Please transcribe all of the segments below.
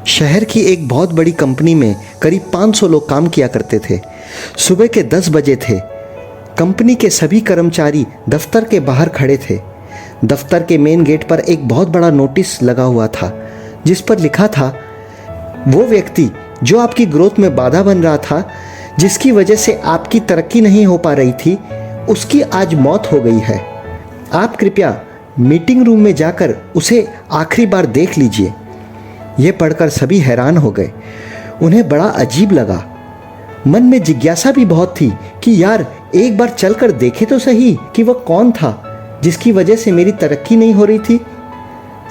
शहर की एक बहुत बड़ी कंपनी में करीब 500 लोग काम किया करते थे। सुबह के 10 बजे थे। कंपनी के सभी कर्मचारी दफ्तर के बाहर खड़े थे। दफ्तर के मेन गेट पर एक बहुत बड़ा नोटिस लगा हुआ था जिस पर लिखा था, वो व्यक्ति जो आपकी ग्रोथ में बाधा बन रहा था, जिसकी वजह से आपकी तरक्की नहीं हो पा रही थी, उसकी आज मौत हो गई है। आप कृपया मीटिंग रूम में जाकर उसे आखिरी बार देख लीजिए। यह पढ़कर सभी हैरान हो गए। उन्हें बड़ा अजीब लगा। मन में जिज्ञासा भी बहुत थी कि यार एक बार चलकर देखे तो सही कि वह कौन था जिसकी वजह से मेरी तरक्की नहीं हो रही थी।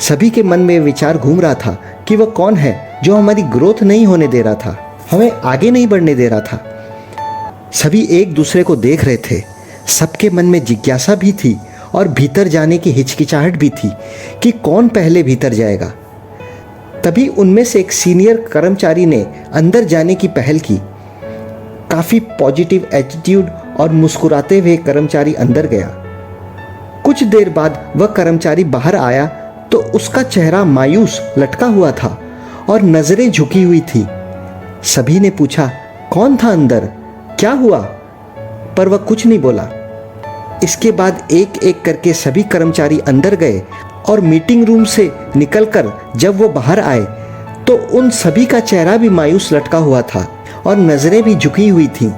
सभी के मन में विचार घूम रहा था कि वह कौन है जो हमारी ग्रोथ नहीं होने दे रहा था, हमें आगे नहीं बढ़ने दे रहा था। सभी एक दूसरे को देख रहे थे। सबके मन में जिज्ञासा भी थी और भीतर जाने की हिचकिचाहट भी थी कि कौन पहले भीतर जाएगा। तभी उनमें से एक सीनियर कर्मचारी ने अंदर जाने की पहल की। काफी पॉजिटिव एटीट्यूड और मुस्कुराते हुए कर्मचारी अंदर गया। कुछ देर बाद वह कर्मचारी बाहर आया तो उसका चेहरा मायूस लटका हुआ था और नजरें झुकी हुई थी। सभी ने पूछा, कौन था अंदर, क्या हुआ? पर वह कुछ नहीं बोला। इसके बाद एक एक करके सभी कर्मचारी अंदर गए और मीटिंग रूम से निकलकर जब वो बाहर आए तो उन सभी का चेहरा भी मायूस लटका हुआ था और नजरें भी झुकी हुई थीं।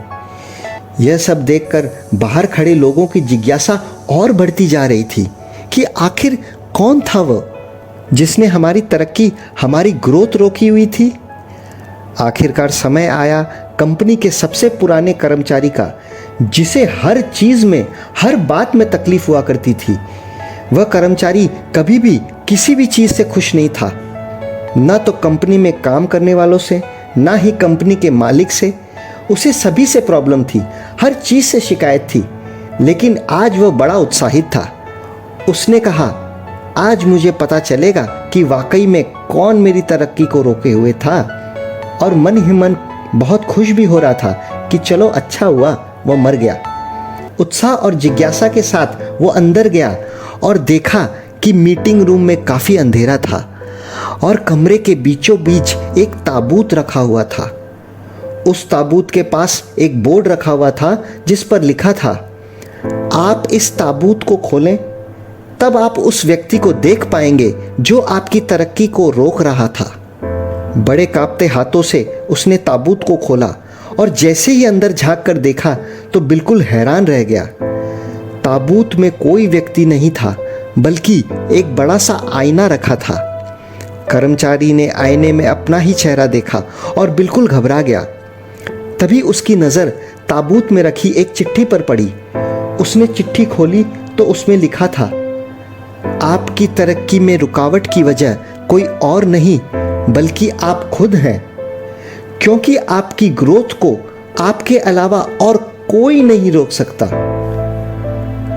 यह सब देखकर बाहर खड़े लोगों की जिज्ञासा और बढ़ती जा रही थी कि आखिर कौन था वो जिसने हमारी तरक्की, हमारी ग्रोथ रोकी हुई थी। आखिरकार समय आया कंपनी के सबसे पुराने कर्मचारी का, जिसे हर चीज में, हर बात में तकलीफ हुआ करती थी। वह कर्मचारी कभी भी किसी भी चीज से खुश नहीं था, ना तो कंपनी में काम करने वालों से, ना ही कंपनी के मालिक से। उसे सभी से प्रॉब्लम थी, हर चीज से शिकायत थी। लेकिन आज वह बड़ा उत्साहित था। उसने कहा, आज मुझे पता चलेगा कि वाकई में कौन मेरी तरक्की को रोके हुए था। और मन ही मन बहुत खुश भी हो रहा था कि चलो अच्छा हुआ वह मर गया। उत्साह और जिज्ञासा के साथ वो अंदर गया और देखा कि मीटिंग रूम में काफी अंधेरा था और कमरे के बीचों बीच एक ताबूत रखा हुआ था। उस ताबूत के पास एक बोर्ड रखा हुआ था जिस पर लिखा था, आप इस ताबूत को खोलें तब आप उस व्यक्ति को देख पाएंगे जो आपकी तरक्की को रोक रहा था। बड़े कांपते हाथों से उसने ताबूत को खोला और जैसे ही अंदर झांक कर देखा तो बिल्कुल हैरान रह गया। ताबूत में कोई व्यक्ति नहीं था, बल्कि एक बड़ा सा आईना रखा था। कर्मचारी ने आईने में अपना ही चेहरा देखा और बिल्कुल घबरा गया। तभी उसकी नजर ताबूत में रखी एक चिट्ठी पर पड़ी। उसने चिट्ठी खोली तो उसमें लिखा था, आपकी तरक्की में रुकावट की वजह कोई और नहीं बल्कि आप खुद हैं, क्योंकि आपकी ग्रोथ को आपके अलावा और कोई नहीं रोक सकता।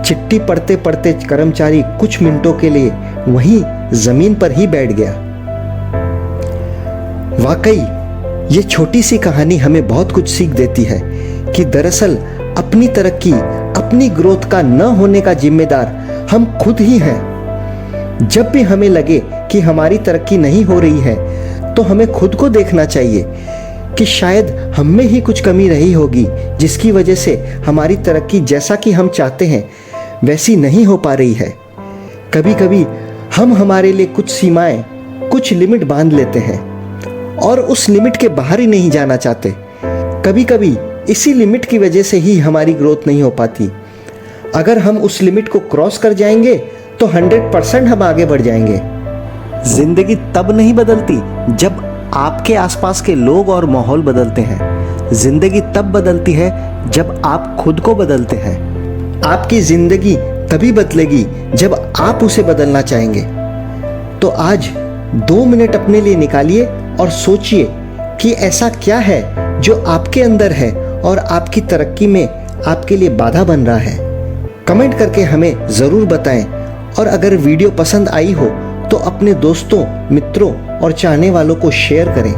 चिट्ठी पढ़ते पढ़ते कर्मचारी कुछ मिनटों के लिए वहीं जमीन पर ही बैठ गया। वाकई ये छोटी सी कहानी हमें बहुत कुछ सीख देती है कि दरअसल अपनी तरक्की, अपनी ग्रोथ का न होने का जिम्मेदार हम खुद ही हैं। जब भी हमें लगे कि हमारी तरक्की नहीं हो रही है तो हमें खुद को देखना चाहिए कि शायद हम में ही कुछ कमी रही होगी जिसकी वजह से हमारी तरक्की जैसा कि हम चाहते हैं वैसी नहीं हो पा रही है। कभी कभी हम हमारे लिए कुछ सीमाएं, कुछ लिमिट बांध लेते हैं और उस लिमिट के बाहर ही नहीं जाना चाहते। कभी कभी इसी लिमिट की वजह से ही हमारी ग्रोथ नहीं हो पाती। अगर हम उस लिमिट को क्रॉस कर जाएंगे तो 100% हम आगे बढ़ जाएंगे। जिंदगी तब नहीं बदलती जब आपके आसपास के लोग और माहौल बदलते हैं। जिंदगी तब बदलती है जब आप खुद को बदलते हैं। आपकी जिंदगी तभी बदलेगी जब आप उसे बदलना चाहेंगे। तो आज 2 मिनट अपने लिए निकालिए और सोचिए कि ऐसा क्या है जो आपके अंदर है और आपकी तरक्की में आपके लिए बाधा बन रहा है। कमेंट करके हमें ज़रूर बताएं और अगर वीडियो पसंद आई हो तो अपने दोस्तों, मित्रों और चाहने वालों को शेयर करें।